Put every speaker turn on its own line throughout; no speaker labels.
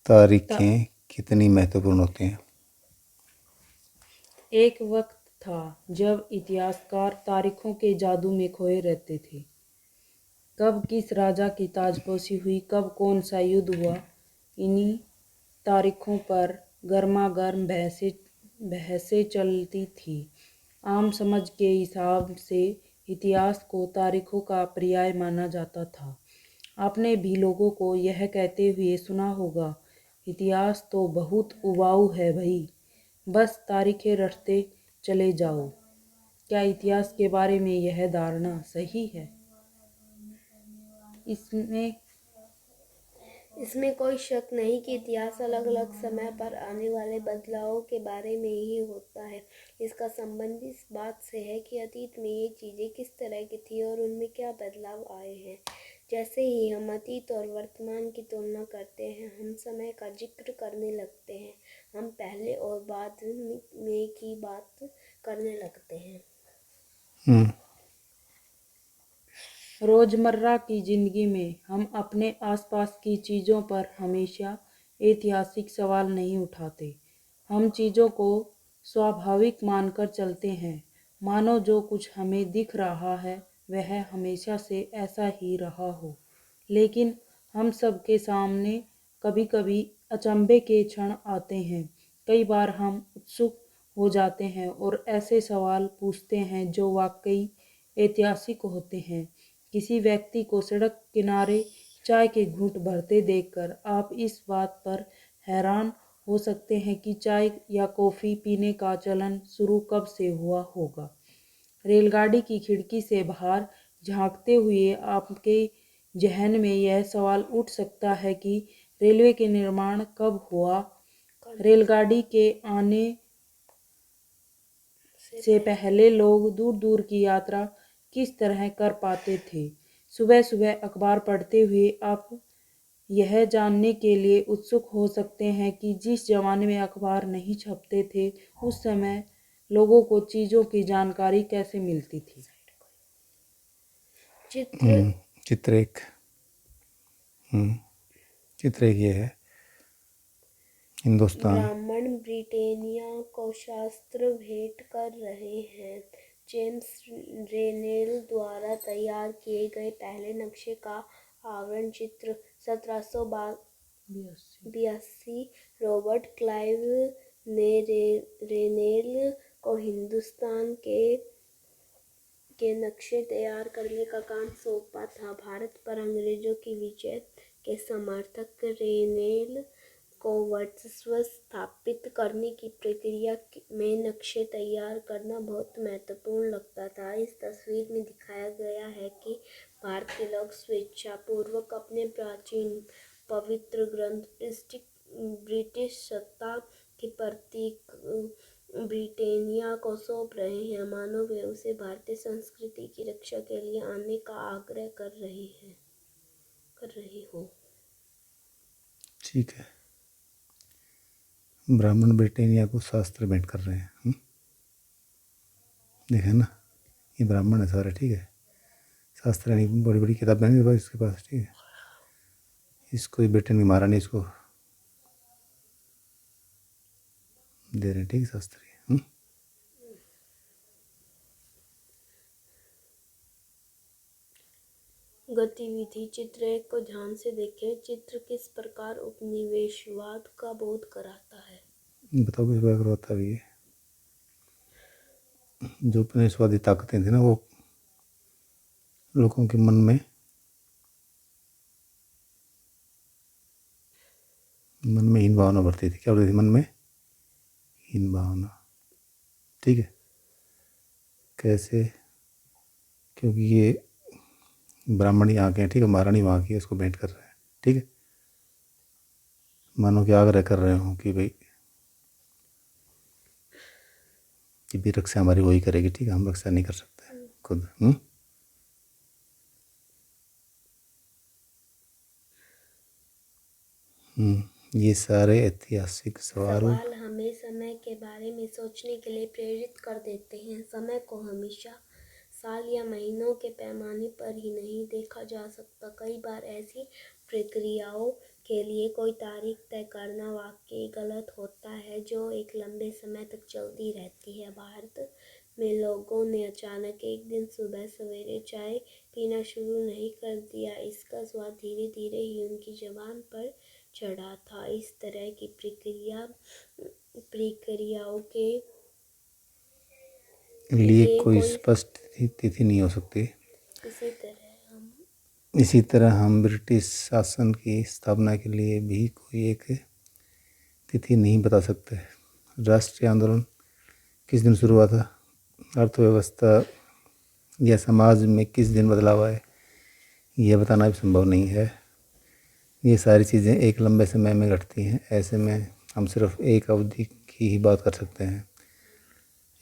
तारीखें कितनी महत्वपूर्ण होती हैं?
एक वक्त था जब इतिहासकार तारीखों के जादू में खोए रहते थे। कब किस राजा की ताजपोशी हुई, कब कौन सा युद्ध हुआ, इन्हीं तारीखों पर गर्मागर्म बहसें चलती थी। आम समझ के हिसाब से इतिहास को तारीखों का पर्याय माना जाता था। आपने भी लोगों को यह कहते हुए सुना होगा, इतिहास तो बहुत उबाऊ है भई, बस तारीखें रटते चले जाओ। क्या इतिहास के बारे में यह धारणा सही है?
इसमें कोई शक नहीं कि इतिहास अलग अलग समय पर आने वाले बदलावों के बारे में ही होता है। इसका संबंध इस बात से है कि अतीत में ये चीज़ें किस तरह की थी और उनमें क्या बदलाव आए हैं। जैसे ही हम अतीत और वर्तमान की तुलना करते हैं, हम समय का जिक्र करने लगते हैं, हम पहले और बाद में की बात करने लगते हैं।
रोज़मर्रा की ज़िंदगी में हम अपने आसपास की चीज़ों पर हमेशा ऐतिहासिक सवाल नहीं उठाते। हम चीज़ों को स्वाभाविक मानकर चलते हैं, मानो जो कुछ हमें दिख रहा है वह हमेशा से ऐसा ही रहा हो। लेकिन हम सबके सामने कभी कभी अचंभे के क्षण आते हैं। कई बार हम उत्सुक हो जाते हैं और ऐसे सवाल पूछते हैं जो वाकई ऐतिहासिक होते हैं। किसी व्यक्ति को सड़क किनारे चाय के घूंट भरते देखकर आप इस बात पर हैरान हो सकते हैं कि चाय या कॉफ़ी पीने का चलन शुरू कब से हुआ होगा। रेलगाड़ी की खिड़की से बाहर झांकते हुए आपके जहन में यह सवाल उठ सकता है कि रेलवे के निर्माण कब हुआ। रेलगाड़ी के आने से पहले लोग दूर दूर की यात्रा किस तरह कर पाते थे। सुबह सुबह अखबार पढ़ते हुए आप यह जानने के लिए उत्सुक हो सकते हैं कि जिस ज़माने में अखबार नहीं छपते थे, उस समय लोगों को चीज़ों की जानकारी कैसे मिलती थी।
चित्र एक ये है, हिंदुस्तान।
ब्राह्मण ब्रिटेनिया को शास्त्र भेंट कर रहे हैं। जेम्स रेनेल द्वारा तैयार किए गए पहले नक्शे का आवरण चित्र 1782 रॉबर्ट क्लाइव ने रेनेल को हिंदुस्तान के नक्शे तैयार करने का काम सौंपा था। भारत पर अंग्रेजों की विजय के समर्थक रेनेल को वर्चस्व स्थापित करने की प्रक्रिया में नक्शे तैयार करना बहुत महत्वपूर्ण लगता था। इस तस्वीर में दिखाया गया है कि भारतीय लोग स्वेच्छापूर्वक अपने प्राचीन पवित्र ग्रंथ ब्रिटिश सत्ता की प्रतीक ब्रिटेनिया को सौंप रहे हैं, मानो वे उसे भारतीय संस्कृति की रक्षा के लिए आने का आग्रह कर रही हो।
ठीक है, ब्राह्मण ब्रिटेनिया को शास्त्र भेंट कर रहे हैं। देखे ना, ये ब्राह्मण है सारे, ठीक है। शास्त्र यानी बड़ी बड़ी किताबें नहीं इसके पास, ठीक है। इसको ब्रिटेन की महारानी इसको दे रहे हैं, ठीक है, शास्त्री।
गतिविधि चित्र एक को ध्यान से देखें। चित्र किस प्रकार उपनिवेशवाद का बोध कराता है?
बताओ किस प्रकार करवाता है ये? जो उपनिवेशवादी ताकतें थी ना, वो लोगों के मन में हीन भावना भरती थी। क्या बोलती थी? मन में हीन भावना, ठीक है। कैसे? क्योंकि ये ब्राह्मण यहाँ के हैं, ठीक है, महारानी वहाँ की है, उसको भेंट कर रहे हैं, ठीक है। मानो कि आग्रह कर रहे हो कि भाई कि भी रक्षा हमारी वही करेगी, ठीक है, हम रक्षा नहीं कर सकते खुद। ये सारे ऐतिहासिक
सवाल हमें समय के बारे में सोचने के लिए प्रेरित कर देते हैं। समय को हमेशा साल या महीनों के पैमाने पर ही नहीं देखा जा सकता। कई बार ऐसी प्रक्रियाओं के लिए कोई तारीख तय करना वाकई गलत होता है जो एक लंबे समय तक चलती रहती है। भारत में लोगों ने अचानक एक दिन सुबह सवेरे चाय पीना शुरू नहीं कर दिया। इसका स्वाद धीरे धीरे ही उनकी ज़बान पर चढ़ा था। इस तरह की प्रक्रियाओं के
लिए
ये
कोई
कोई
स्पष्ट तिथि नहीं हो सकती।
इसी
इसी तरह हम ब्रिटिश शासन की स्थापना के लिए भी कोई एक तिथि नहीं बता सकते। राष्ट्रीय आंदोलन किस दिन शुरू हुआ था, अर्थव्यवस्था या समाज में किस दिन बदलाव आए, यह बताना भी संभव नहीं है। ये सारी चीज़ें एक लंबे समय में घटती हैं। ऐसे में हम सिर्फ एक अवधि की ही बात कर सकते हैं,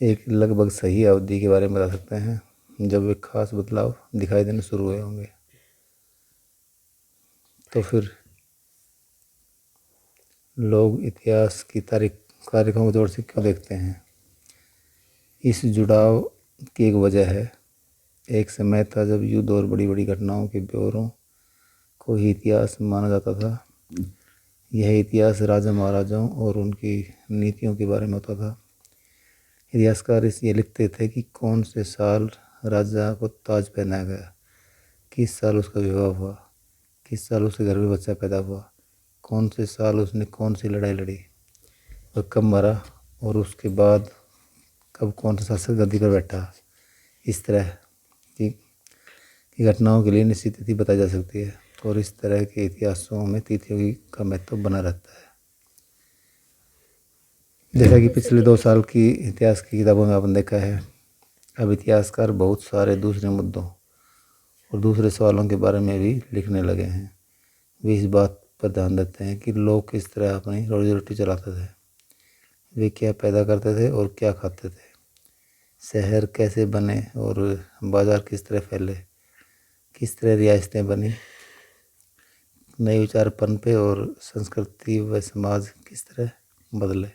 एक लगभग सही अवधि के बारे में बता सकते हैं जब एक खास बदलाव दिखाई देने शुरू हुए होंगे। तो फिर लोग इतिहास की तारीखों को जोड़ से क्यों देखते हैं? इस जुड़ाव की एक वजह है। एक समय था जब युद्ध और बड़ी बड़ी घटनाओं के ब्यौरों को ही इतिहास माना जाता था। यह इतिहास राजा महाराजाओं और उनकी नीतियों के बारे में होता था। इतिहासकार ये लिखते थे कि कौन से साल राजा को ताज पहनाया गया, किस साल उसका विवाह हुआ, किस साल उसके घर में बच्चा पैदा हुआ, कौन से साल उसने कौन सी लड़ाई लड़ी, वह कब मरा और उसके बाद कब कौन सा शासक गद्दी पर बैठा। इस तरह की घटनाओं के लिए निश्चित तिथि बताई जा सकती है और इस तरह के इतिहासों में तिथियों का महत्व बना रहता है। जैसा कि पिछले 2 साल की इतिहास की किताबों में आपने देखा है, अब इतिहासकार बहुत सारे दूसरे मुद्दों और दूसरे सवालों के बारे में भी लिखने लगे हैं। वे इस बात पर ध्यान देते हैं कि लोग किस तरह अपनी रोजी रोटी चलाते थे, वे क्या पैदा करते थे और क्या खाते थे, शहर कैसे बने और बाज़ार किस तरह फैले, किस तरह रियासतें बनी, नए विचार पनपे और संस्कृति व समाज किस तरह बदले।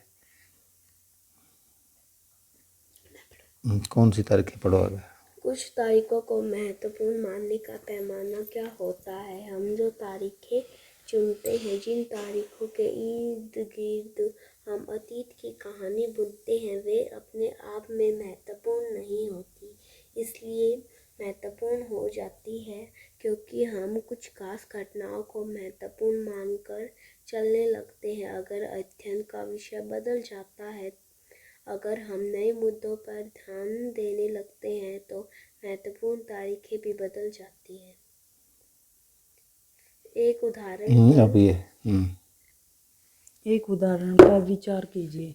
कौन सी तारीखें पढ़ो आगे?
कुछ तारीखों को महत्वपूर्ण मानने का पैमाना क्या होता है? हम जो तारीखें चुनते हैं, जिन तारीखों के इर्द गिर्द हम अतीत की कहानी बुनते हैं, वे अपने आप में महत्वपूर्ण नहीं होती। इसलिए महत्वपूर्ण हो जाती है क्योंकि हम कुछ खास घटनाओं को महत्वपूर्ण मानकर चलने लगते हैं। अगर अध्ययन का विषय बदल जाता है, अगर हम नए मुद्दों पर ध्यान देने लगते हैं, तो महत्वपूर्ण तारीखें भी बदल जाती हैं। एक
उदाहरण पर विचार कीजिए।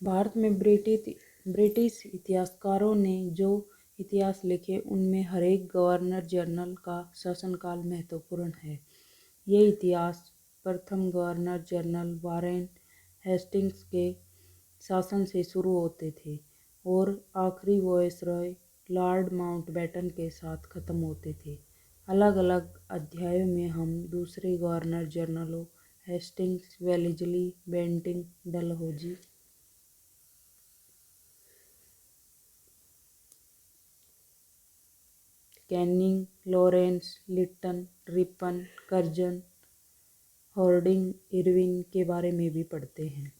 भारत में ब्रिटिश इतिहासकारों ने जो इतिहास लिखे, उनमें हर एक गवर्नर जनरल का शासनकाल महत्वपूर्ण है। ये इतिहास प्रथम गवर्नर जनरल वारेन हेस्टिंग्स के शासन से शुरू होते थे और आखिरी वायसरॉय लॉर्ड माउंटबेटन के साथ खत्म होते थे। अलग अलग अध्यायों में हम दूसरे गवर्नर जनरलों Hastings, Wellesley, Bentinck, Dalhousie, Canning, Lawrence, Lytton, Ripon, Curzon, Hardinge, Irwin के बारे में भी पढ़ते हैं।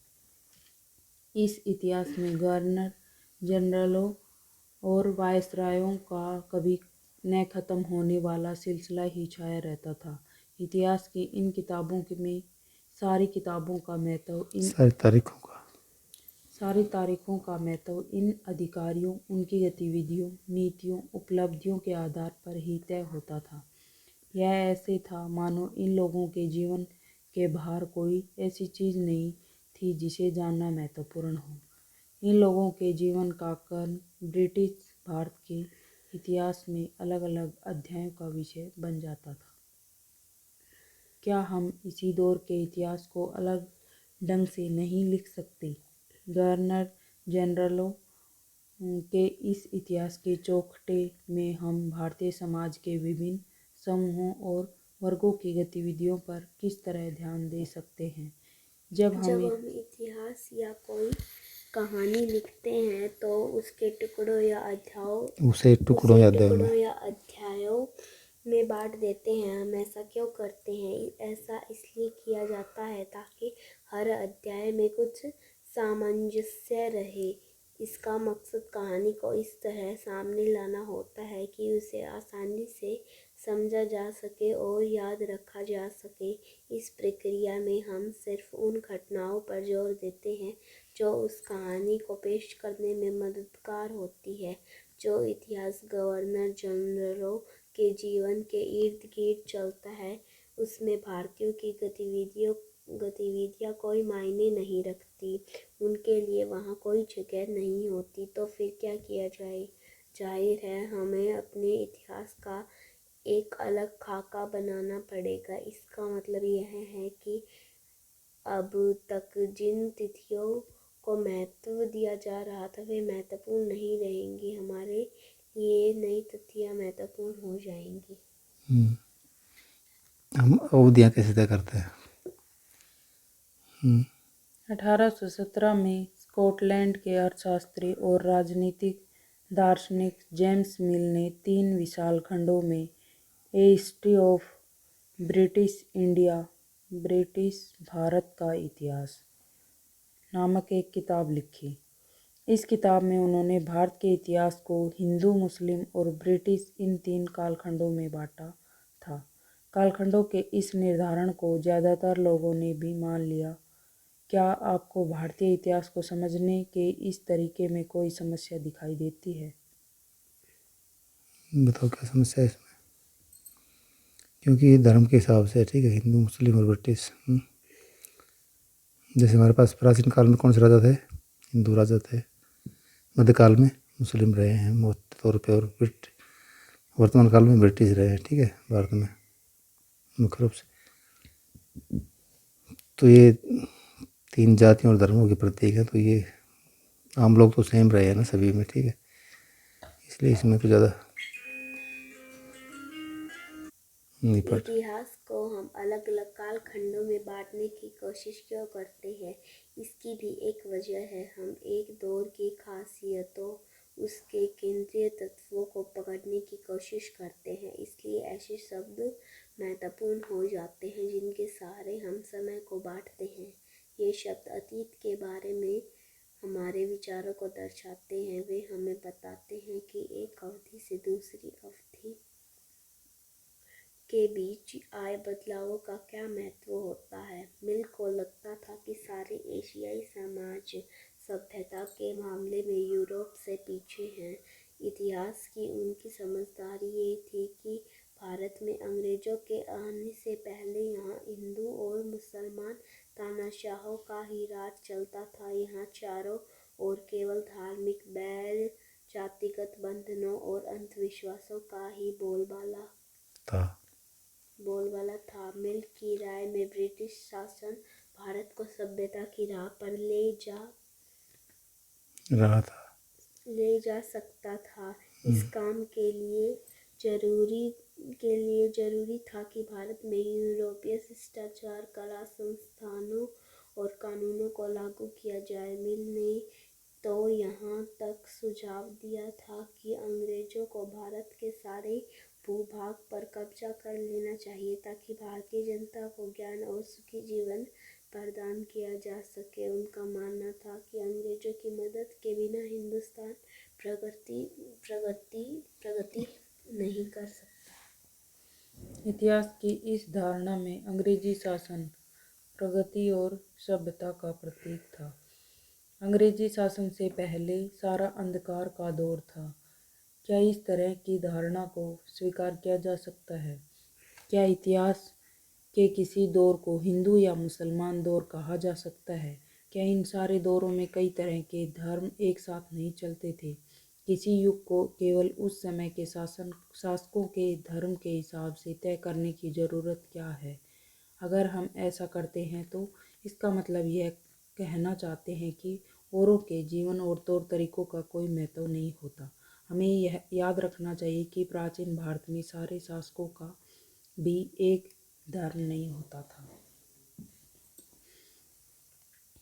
इस इतिहास में गवर्नर जनरलों और वायसरायों का कभी न खत्म होने वाला सिलसिला ही छाया रहता था। इतिहास की इन किताबों में सारी तारीखों का महत्व इन अधिकारियों, उनकी गतिविधियों, नीतियों, उपलब्धियों के आधार पर ही तय होता था। यह ऐसे था मानो इन लोगों के जीवन के बाहर कोई ऐसी चीज़ नहीं थी जिसे जानना महत्वपूर्ण हो। इन लोगों के जीवन का कर्ण ब्रिटिश भारत के इतिहास में अलग अलग अध्यायों का विषय बन जाता था। क्या हम इसी दौर के इतिहास को अलग ढंग से नहीं लिख सकते? गवर्नर जनरलों के इस इतिहास के चौखटे में हम भारतीय समाज के विभिन्न समूहों और वर्गों की गतिविधियों पर किस तरह ध्यान दे सकते हैं? जब हम
इतिहास या कोई कहानी लिखते हैं तो उसके टुकड़ों या
उसे टुकड़ों या अध्यायों में
अध्यायों में बांट देते हैं। हम ऐसा क्यों करते हैं? ऐसा इसलिए किया जाता है ताकि हर अध्याय में कुछ सामंजस्य रहे। इसका मकसद कहानी को इस तरह सामने लाना होता है कि उसे आसानी से समझा जा सके और याद रखा जा सके। इस प्रक्रिया में हम सिर्फ उन घटनाओं पर जोर देते हैं जो उस कहानी को पेश करने में मददगार होती है। जो इतिहास गवर्नर जनरलों के जीवन के इर्द गिर्द चलता है, उसमें भारतीयों की गतिविधियाँ कोई मायने नहीं रखती। उनके लिए वहाँ कोई जगह नहीं होती। तो फिर क्या किया जाए? जाहिर है हमें अपने इतिहास का एक अलग खाका बनाना पड़ेगा। इसका मतलब यह है कि अब तक जिन तिथियों को महत्व दिया जा रहा था वे महत्वपूर्ण नहीं रहेंगी। हमारे लिए नई तिथियाँ महत्वपूर्ण हो जाएंगी।
हम अवधियाँ कैसे तय करते हैं?
1817 में स्कॉटलैंड के अर्थशास्त्री और राजनीतिक दार्शनिक जेम्स मिल ने 3 विशाल खंडों में A history of British India, British भारत का इतिहास नामक एक किताब लिखी। इस किताब में उन्होंने भारत के इतिहास को हिंदू, मुस्लिम और ब्रिटिश इन 3 कालखंडों में बांटा था। कालखंडों के इस निर्धारण को ज़्यादातर लोगों ने भी मान लिया। क्या आपको भारतीय इतिहास को समझने के इस तरीके में कोई समस्या दिखाई देती है?
बताओ क्या समस्या है इसमें? क्योंकि धर्म के हिसाब से ठीक है, हिंदू, मुस्लिम और ब्रिटिश। जैसे हमारे पास प्राचीन काल में कौन से राजा थे? हिंदू राजा थे। मध्यकाल में मुस्लिम रहे हैं मुख्य तौर पे, और वर्तमान काल में ब्रिटिश रहे हैं, ठीक है, भारत में मुख्य रूप से। तो ये 3 जातियों और धर्मों के प्रतीक हैं। तो ये आम लोग तो सेम रहे हैं ना सभी में, ठीक है, इसलिए इसमें तो ज़्यादा नहीं पड़ता।
इतिहास को हम अलग अलग काल खंडों में बांटने की कोशिश क्यों करते हैं? इसकी भी एक वजह है। हम एक दौर की खासियतों, उसके केंद्रीय तत्वों को पकड़ने की कोशिश करते हैं। इसलिए ऐसे शब्द महत्वपूर्ण हो जाते हैं जिनके सहारे हम समय को बांटते हैं। ये शब्द अतीत के बारे में हमारे विचारों को दर्शाते हैं। वे हमें बताते हैं कि एक अवधि से दूसरी अवधि के बीच आए बदलावों का क्या महत्व होता है। मिल को लगता था कि सारे एशियाई समाज सभ्यता के मामले में यूरोप से पीछे हैं। इतिहास की उनकी समझदारी ये थी कि भारत में अंग्रेजों के आने से पहले यहाँ हिंदू और मुसलमान तानाशाहों का ही राज चलता था। यहाँ चारों ओर केवल धार्मिक बैर, जातिगत बंधनों और अंधविश्वासों का ही बोलबाला था। मिल की राय में ब्रिटिश शासन भारत को सभ्यता की राह पर ले जा सकता था। इस काम के लिए जरूरी था कि भारत में यूरोपीय शिष्टाचार, कला, संस्थानों और कानूनों को लागू किया जाए। मिल ने तो यहाँ तक सुझाव दिया था कि अंग्रेजों को भारत के सारे भूभाग पर कब्जा कर लेना चाहिए ताकि भारतीय जनता को ज्ञान और सुखी जीवन प्रदान किया जा सके। उनका मानना था कि अंग्रेजों की मदद के बिना हिंदुस्तान प्रगति नहीं कर सकता।
इतिहास की इस धारणा में अंग्रेजी शासन प्रगति और सभ्यता का प्रतीक था। अंग्रेजी शासन से पहले सारा अंधकार का दौर था। क्या इस तरह की धारणा को स्वीकार किया जा सकता है? क्या इतिहास के किसी दौर को हिंदू या मुसलमान दौर कहा जा सकता है? क्या इन सारे दौरों में कई तरह के धर्म एक साथ नहीं चलते थे? किसी युग को केवल उस समय के शासकों के धर्म के हिसाब से तय करने की ज़रूरत क्या है? अगर हम ऐसा करते हैं तो इसका मतलब यह कहना चाहते हैं कि औरों के जीवन और तौर तरीकों का कोई महत्व नहीं होता। हमें यह याद रखना चाहिए कि प्राचीन भारत में सारे शासकों का भी एक धर्म नहीं होता था।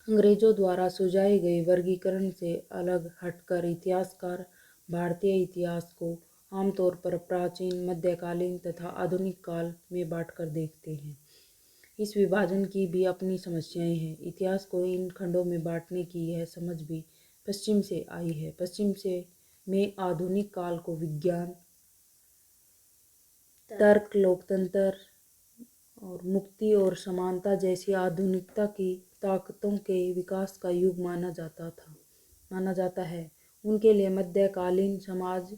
अंग्रेजों द्वारा सुझाए गए वर्गीकरण से अलग हटकर इतिहासकार भारतीय इतिहास को आमतौर पर प्राचीन, मध्यकालीन तथा आधुनिक काल में बांटकर देखते हैं। इस विभाजन की भी अपनी समस्याएं हैं। इतिहास को इन खंडों में बांटने की यह समझ भी पश्चिम से आई है। पश्चिम से में आधुनिक काल को विज्ञान, तर्क, लोकतंत्र और मुक्ति और समानता जैसी आधुनिकता की ताकतों के विकास का युग माना जाता है। उनके लिए मध्यकालीन समाज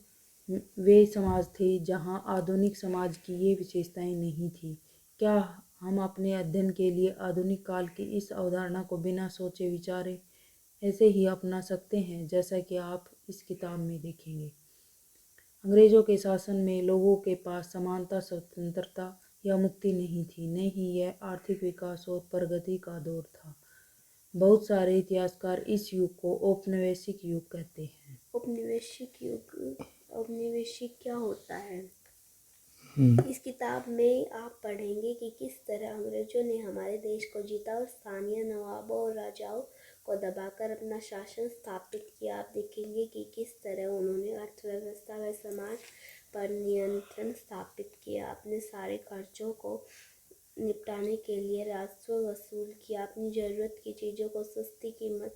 वे समाज थे जहां आधुनिक समाज की ये विशेषताएं नहीं थी। क्या हम अपने अध्ययन के लिए आधुनिक काल की इस अवधारणा को बिना सोचे विचारे ऐसे ही अपना सकते हैं, जैसा कि आप इस किताब में देखेंगे। अंग्रेजों के शासन में लोगों के पास समानता, स्वतंत्रता या मुक्ति नहीं थी, न ही यह आर्थिक विकास और प्रगति का दौर था। बहुत सारे इतिहासकार इस युग को औपनिवेशिक युग कहते हैं।
औपनिवेशिक क्या होता है? इस किताब में आप पढ़ेंगे कि किस तरह अंग्रेजों ने हमारे देश को जीता और स्थानीय नवाबों और राजाओं को दबाकर अपना शासन स्थापित किया। आप देखेंगे कि किस तरह उन्होंने अर्थव्यवस्था व समाज पर नियंत्रण स्थापित किया, अपने सारे खर्चों को निपटाने के लिए राजस्व वसूल किया, अपनी ज़रूरत की चीज़ों को सस्ती कीमत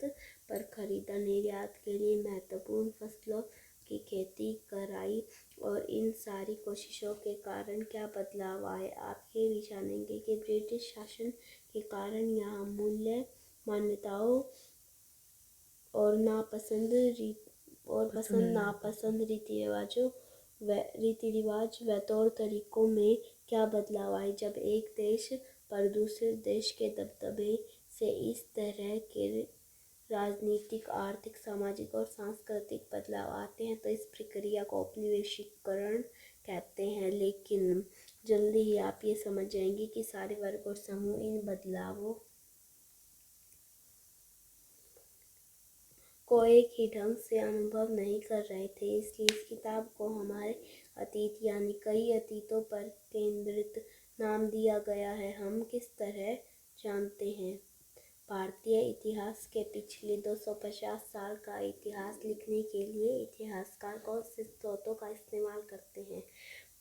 पर खरीदा, निर्यात के लिए महत्वपूर्ण फसलों की खेती कराई और इन सारी कोशिशों के कारण क्या बदलाव आए। आप ये भी जानेंगे कि ब्रिटिश शासन के कारण यहाँ मूल्य, मान्यताओं और नापसंद रीति रिवाज व तौर तरीकों में क्या बदलाव आए। जब एक देश पर दूसरे देश के दबदबे से इस तरह के राजनीतिक, आर्थिक, सामाजिक और सांस्कृतिक बदलाव आते हैं तो इस प्रक्रिया को औपनिवेशीकरण कहते हैं। लेकिन जल्दी ही आप ये समझ जाएंगे कि सारे वर्ग और समूह इन बदलावों को एक ही ढंग से अनुभव नहीं कर रहे थे। इसलिए इस किताब को हमारे अतीत यानी कई अतीतों पर केंद्रित नाम दिया गया है। हम किस तरह जानते हैं? भारतीय इतिहास के पिछले 250 साल का इतिहास लिखने के लिए इतिहासकार कौन से स्रोतों का इस्तेमाल करते हैं?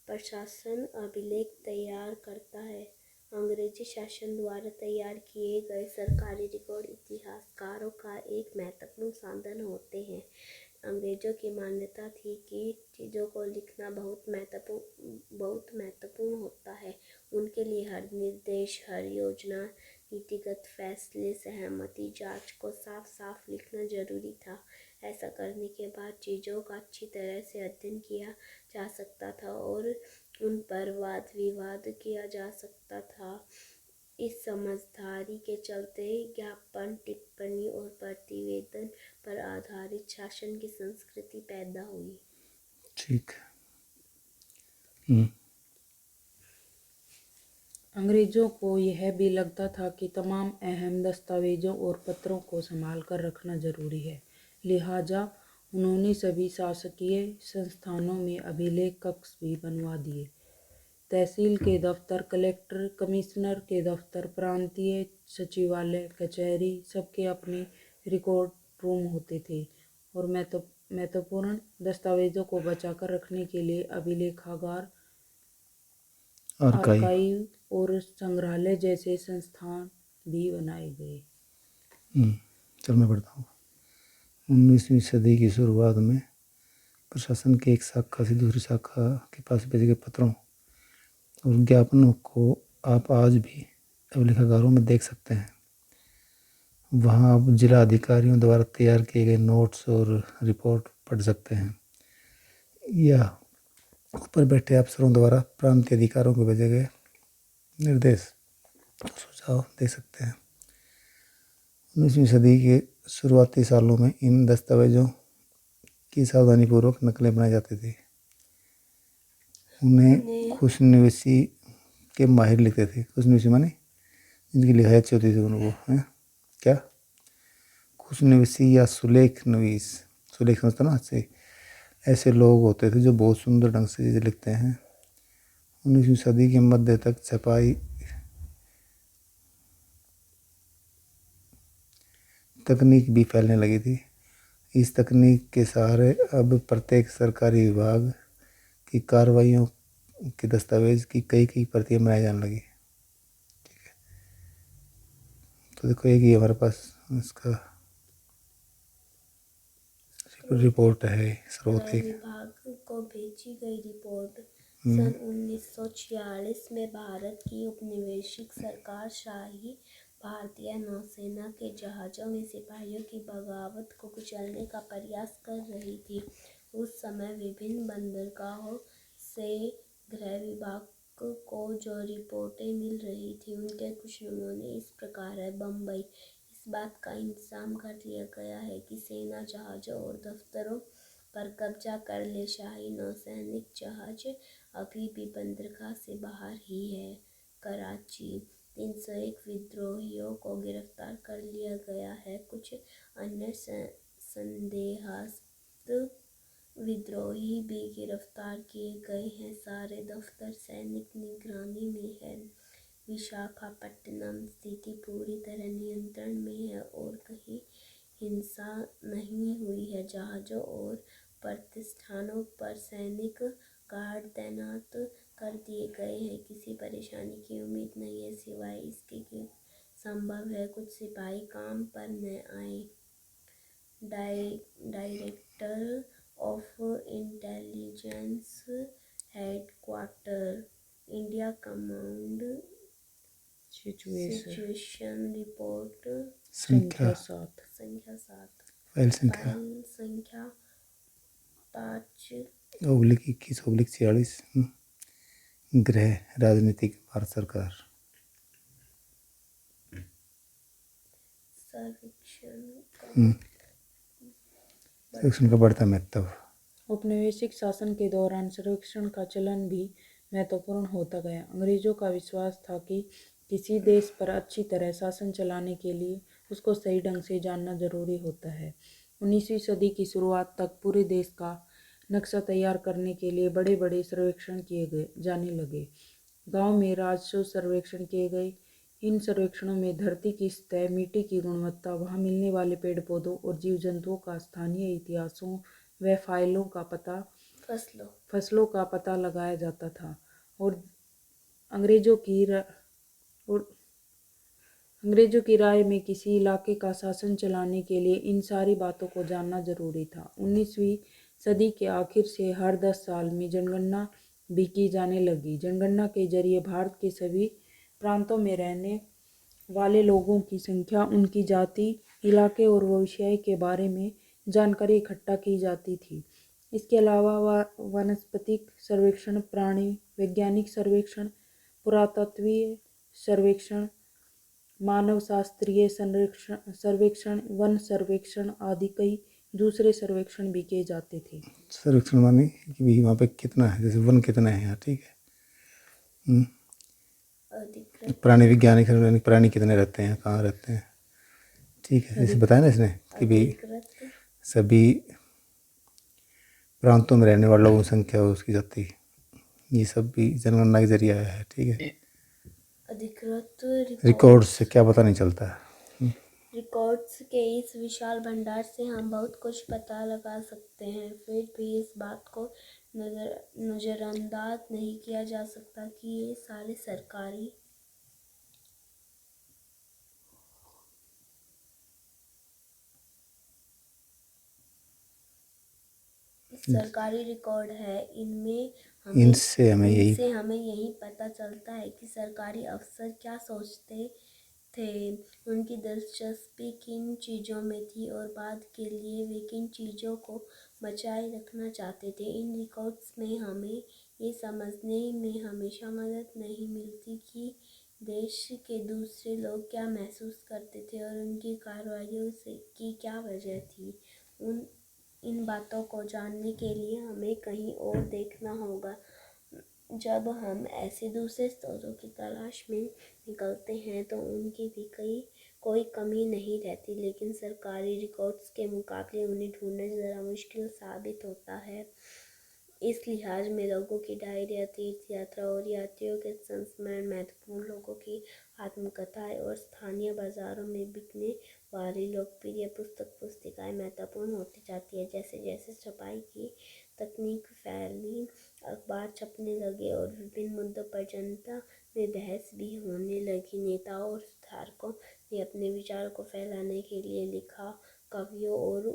प्रशासन अभिलेख तैयार करता है। अंग्रेजी शासन द्वारा तैयार किए गए सरकारी रिकॉर्ड इतिहासकारों का एक महत्वपूर्ण साधन होते हैं। अंग्रेजों की मान्यता थी कि चीज़ों को लिखना बहुत महत्वपूर्ण होता है। उनके लिए हर निर्देश, हर योजना, नीतिगत फैसले, सहमति, जांच को साफ साफ लिखना जरूरी था। ऐसा करने के बाद चीज़ों का अच्छी तरह से अध्ययन किया जा सकता था और उन पर वाद विवाद किया जा सकता था। इस समझदारी के चलते ज्ञापन, टिप्पणी और प्रतिवेदन पर आधारित शासन की संस्कृति पैदा हुई।
ठीक।
अंग्रेजों को यह भी लगता था कि तमाम अहम दस्तावेजों और पत्रों को संभाल कर रखना जरूरी है। लिहाजा उन्होंने सभी शासकीय संस्थानों में अभिलेख कक्ष भी बनवा दिए। तहसील के दफ्तर, कलेक्टर, कमिश्नर के दफ्तर, प्रांतीय सचिवालय, कचहरी, सबके अपने रिकॉर्ड रूम होते थे और महत्वपूर्ण दस्तावेजों को बचाकर रखने के लिए अभिलेखागार, आर्काइव और संग्रहालय जैसे संस्थान भी बनाए गए।
चल मैं पढ़ता हूँ। 19वीं सदी की शुरुआत में प्रशासन की एक शाखा से दूसरी शाखा के पास भेजे गए पत्रों और ज्ञापनों को आप आज भी अभिलेखागारों में देख सकते हैं। वहाँ आप जिला अधिकारियों द्वारा तैयार किए गए नोट्स और रिपोर्ट पढ़ सकते हैं या ऊपर बैठे अफसरों द्वारा प्रांतीय अधिकारियों को भेजे गए निर्देश सुझाव दे सकते हैं। 19वीं सदी के शुरुआती सालों में इन दस्तावेजों की सावधानीपूर्वक नकलें बनाई जाती थी। उन्हें खुशनवीसी के माहिर लिखते थे। खुशनवीसी माने जिनकी लिखाई अच्छी होती थी उनको क्या खुशनवीसी या सुलेख नवीस, सुलेख समझता ना अच्छे, ऐसे लोग होते थे जो बहुत सुंदर ढंग से चीज़ें लिखते हैं। 19वीं सदी के मध्य तक छपाई तकनीक भी फैलने लगी थी। इस तकनीक के सहारे अब प्रत्येक सरकारी विभाग की कार्रवाइयों के दस्तावेज की कई कई प्रतियां बनाई जाने लगी। तो देखो एक ही हमारे पास इसका रिपोर्ट है, स्रोत
गृह
है।
विभाग को भेजी गई रिपोर्ट सन 1946 में भारत की उपनिवेशिक सरकार शाही भारतीय नौसेना के जहाज़ों में सिपाहियों की बगावत को कुचलने का प्रयास कर रही थी। उस समय विभिन्न बंदरगाहों से गृह विभाग को जो रिपोर्टें मिल रही थी उनके कुछ नमूने इस प्रकार है। बम्बई, इस बात का इंतजाम कर लिया गया है कि सेना जहाज़ों और दफ्तरों पर कब्जा कर ले। शाही नौसैनिक जहाज अभी भी बंदरगाह से बाहर ही है। कराची, 301 विद्रोहियों को गिरफ्तार कर लिया गया है। कुछ अन्य संदेहास्पद विद्रोही भी गिरफ्तार किए गए हैं। सारे दफ्तर सैनिक निगरानी में है। विशाखापट्टनम स्थिति पूरी तरह नियंत्रण में है और कहीं हिंसा नहीं हुई है। जहाज़ों और प्रतिष्ठानों पर सैनिक गार्ड तैनात कर दिए गए हैं। किसी परेशानी की उम्मीद नहीं है सिवाय इसके कि संभव है कुछ सिपाही काम पर न आए। Director of intelligence headquarter, India command situation report
संख्या
7।
फाइल
संख्या
5/21/46। गृह राजनीतिक भारत सरकार सर्वेक्षण का बढ़ता महत्व।
औपनिवेशिक शासन के दौरान सर्वेक्षण का चलन भी महत्वपूर्ण होता गया। अंग्रेजों का विश्वास था कि किसी देश पर अच्छी तरह शासन चलाने के लिए उसको सही ढंग से जानना जरूरी होता है। 19वीं सदी की शुरुआत तक पूरे देश का नक्शा तैयार करने के लिए बड़े बड़े सर्वेक्षण किए जाने लगे। गांव में राजस्व सर्वेक्षण किए गए। इन सर्वेक्षणों में धरती की सतह, मिट्टी की गुणवत्ता, वहां मिलने वाले पेड़ पौधों और जीव जंतुओं का, स्थानीय इतिहासों व फसलों का पता लगाया जाता था। और अंग्रेजों की राय में किसी इलाके का शासन चलाने के लिए इन सारी बातों को जानना जरूरी था। 19वीं सदी के आखिर से हर 10 साल में जनगणना भी की जाने लगी। जनगणना के जरिए भारत के सभी प्रांतों में रहने वाले लोगों की संख्या, उनकी जाति, इलाके और भविष्य के बारे में जानकारी इकट्ठा की जाती थी। इसके अलावा वनस्पतिक सर्वेक्षण, प्राणी वैज्ञानिक सर्वेक्षण, पुरातत्वीय सर्वेक्षण, मानवशास्त्रीय सर्वेक्षण, वन सर्वेक्षण आदि कई दूसरे सर्वेक्षण भी किए जाते थे।
सर्वेक्षण माने कि भी वहाँ पे कितना है, जैसे वन कितना है यहाँ, ठीक है। प्राणी वैज्ञानिक सर्वेक्षण, प्राणी कितने रहते हैं, कहाँ रहते हैं, ठीक है। जैसे बताया ना इसने कि भी सभी प्रांतों में रहने वाले लोगों की संख्या, उसकी जाति, ये सब भी जनगणना के जरिए आया है, ठीक है।
अधिकृत
रिकॉर्ड से क्या पता नहीं चलता है।
रिकॉर्ड्स के इस विशाल भंडार से हम बहुत कुछ पता लगा सकते हैं। फिर भी इस बात को नज़रअंदाज नहीं किया जा सकता कि ये सारे सरकारी रिकॉर्ड है।
इनसे हमें
यही पता चलता है कि सरकारी अफसर क्या सोचते थे, उनकी दिलचस्पी किन चीज़ों में थी और बाद के लिए वे किन चीज़ों को बचाए रखना चाहते थे। इन रिकॉर्ड्स में हमें ये समझने में हमेशा मदद नहीं मिलती कि देश के दूसरे लोग क्या महसूस करते थे और उनकी कार्रवाइयों की क्या वजह थी। इन बातों को जानने के लिए हमें कहीं और देखना होगा। जब हम ऐसे दूसरे स्रोतों की तलाश में निकलते हैं तो उनकी भी कोई कमी नहीं रहती, लेकिन सरकारी रिकॉर्ड्स के मुकाबले उन्हें ढूंढना ज़रा मुश्किल साबित होता है। इस लिहाज में लोगों की डायरिया, तीर्थ यात्रा और यात्रियों के संस्मरण महत्वपूर्ण, लोगों की आत्मकथाएं और स्थानीय बाजारों में बिकने वाली लोकप्रिय पुस्तिकाएं महत्वपूर्ण होती जाती है। जैसे जैसे छपाई की तकनीक फैली, अखबार छपने लगे और विभिन्न मुद्दों पर जनता में बहस भी होने लगी, नेताओं और सुधारकों ने अपने विचारों को फैलाने के लिए लिखा। कवियों और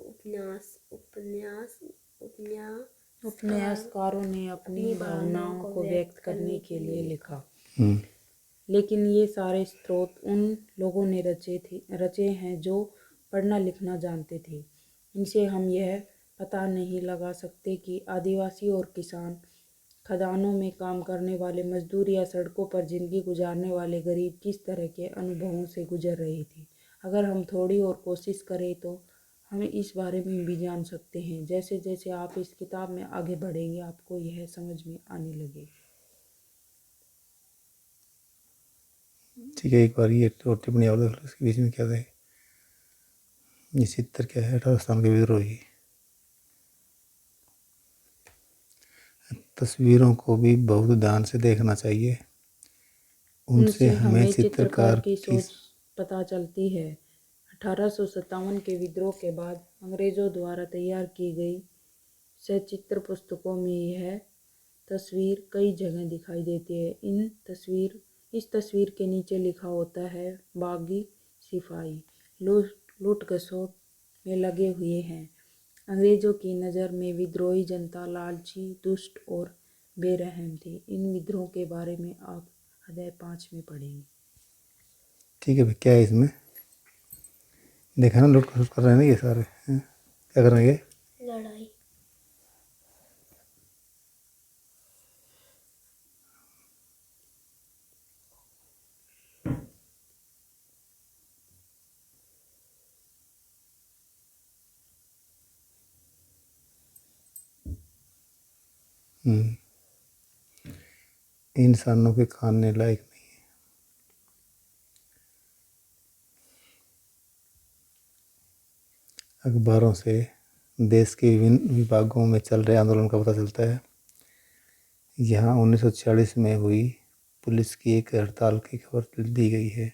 उपन्यासकारों ने अपनी भावनाओं को व्यक्त करने के लिए लिखा।
हम्म।
लेकिन ये सारे स्रोत उन लोगों ने रचे हैं जो पढ़ना लिखना जानते थे। इनसे हम यह पता नहीं लगा सकते कि आदिवासी और किसान, खदानों में काम करने वाले मजदूर या सड़कों पर जिंदगी गुजारने वाले गरीब किस तरह के अनुभवों से गुजर रहे थे। अगर हम थोड़ी और कोशिश करें तो हम इस बारे में भी जान सकते हैं। जैसे जैसे आप इस किताब में आगे बढ़ेंगे आपको यह समझ में आने लगेगा।
ठीक है, एक बार ये तो टिप्पणी और देख लो, इसके बीच में क्या है। ये चित्र क्या है? राजस्थान के विद्रोही। तस्वीरों को भी बहुत ध्यान से देखना चाहिए, उनसे हमें चित्रकार
की
की
सोच पता चलती है। 1857 के विद्रोह के बाद अंग्रेजों द्वारा तैयार की गई सचित्र पुस्तकों में यह तस्वीर कई जगह दिखाई देती है। इस तस्वीर के नीचे लिखा होता है, बागी सिपाही लूट खसोट में लगे हुए हैं। अंग्रेजों की नज़र में विद्रोही जनता लालची, दुष्ट और बेरहम थी। इन विद्रोह के बारे में आप अध्याय 5 में पढ़ेंगे।
ठीक है भाई, क्या है इसमें देखा ना, लूट खसोट कर रहे हैं ना ये सारे हैं? क्या कर रहे हैं ये?
लड़ाई।
इंसानों के खाने लायक नहीं है। अखबारों से देश के विभिन्न विभागों में चल रहे आंदोलन का पता चलता है। यहाँ 1946 में हुई पुलिस की एक हड़ताल की खबर दी गई है।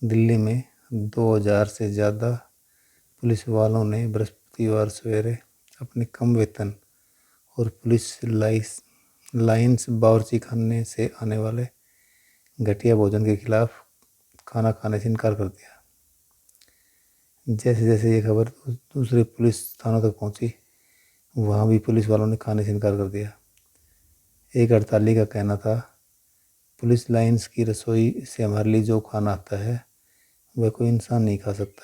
दिल्ली में 2000 से ज़्यादा पुलिस वालों ने बृहस्पतिवार सवेरे अपने कम वेतन और पुलिस लाइन्स बावर्ची खाने से आने वाले घटिया भोजन के खिलाफ खाना खाने से इनकार कर दिया। जैसे जैसे ये खबर दूसरे पुलिस थानों तक पहुंची, वहाँ भी पुलिस वालों ने खाने से इनकार कर दिया। एक हड़ताली का कहना था, पुलिस लाइन्स की रसोई से हमारे लिए जो खाना आता है वह कोई इंसान नहीं खा सकता।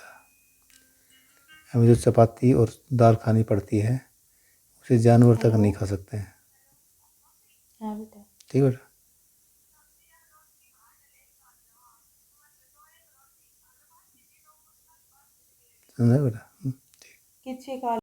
हमें जो चपाती और दाल खानी पड़ती है उसे जानवर तक नहीं खा सकते हैं। ठीक बेटा, समझा बेटा?
किसी का